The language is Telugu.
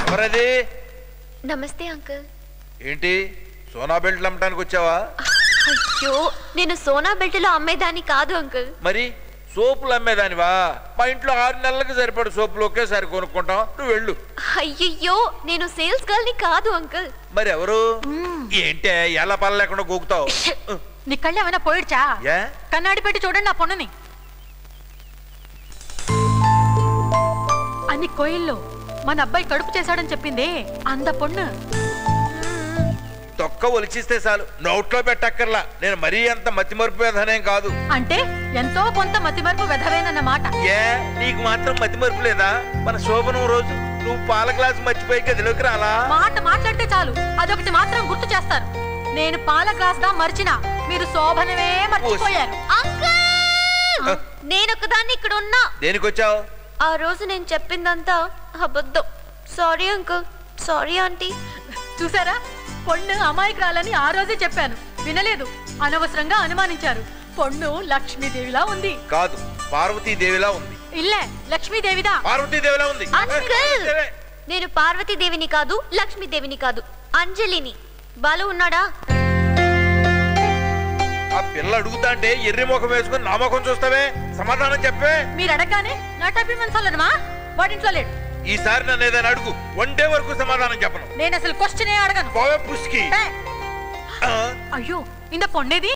ఎవరది? నమస్తే అంకుల్. ఏంటి సోనా బెల్ట్లు అమ్మటానికి వచ్చావా? అయ్యో, నేను సోనా బెల్ట్లో అమ్మేదాన్ని కాదు అంకుల్. మరి సోపులు అమ్మేదానివా? మా ఇంట్లో 6 నెలలకు సరిపడు సోపులు ఒకేసారి కొనుక్కుంటాం, నువ్వు వెళ్ళు. అయ్యయ్యో, నేను సేల్స్ గర్ల్ ని కాదు అంకుల్. మరి ఎవరు? ఏంటే ఎలా పల్ల లేకుండా గోకుతావు? నీ కళ్ళు ఏమైనా పోయిడ్చా? కన్నాడి పెట్టి చూడండి నా పొన్నుని. అన్ని కోయిల్లో మన అబ్బాయి కడుపు చేశాడని చెప్పింది అంద పొన్ను. తొక్క ఒలిచిస్తే చాలు, నోట్లో పెట్టక్కర్లా. నేను మరీ అంత మతిమరుపు వేదనేం కాదు. అంటే ఎంతో కొంత మతిమరుపు వెధవేనన్నమాట. ఏ నీకు మాత్రం మతిమరుపు లేదా? మన శోభనం రోజు నువ్వు పాల గ్లాసు మర్చిపోయి గదిలోకి రాలా? మాట మాట్లాడితే చాలు అదొకటి మాత్రం గుర్తు చేస్తారు. నేను పాల గ్లాస్ దా మర్చినా, మీరు శోభనమే మర్చిపోయారు. అంకుల్, నేను ఒకదాన్ని ఇక్కడ ఉన్నా. దేనికొచ్చావు? ఆ రోజు నేను చెప్పిందంతా అబద్ధం. Sorry uncle. Sorry aunty. చూసారా, పొన్ను అమాయకురాలని ఆ రోజే చెప్పాను, వినలేదు. అనవసరంగా అనుమానించారు. పొన్ను లక్ష్మీదేవిలా ఉంది. కాదు, పార్వతీదేవిలా ఉంది. ఇల్లే లక్ష్మీదేవిదా? పార్వతీదేవిలా ఉంది. అంకుల్, నేను పార్వతీదేవిని కాదు, లక్ష్మీదేవిని కాదు, అంజలిని. బాలు ఉన్నాడా? ఆ పిల్ల అడుగుతా అంటే ఎర్రి ముఖం వేసుకుని నా ముఖం చూస్తావే? సమాధానం చెప్పే. మీరు అడగానే నా టైప్ మనసాలనమా? వాడింట్లో లేడు. ఈసారి నన్ను ఏదైనా అడుగు, 1 డే వరకు సమాధానం చెప్పను. నేను అసలు క్వశ్చనే అడగను. పోవే పుష్కి. అయ్యో, ఇంత పొన్నేది?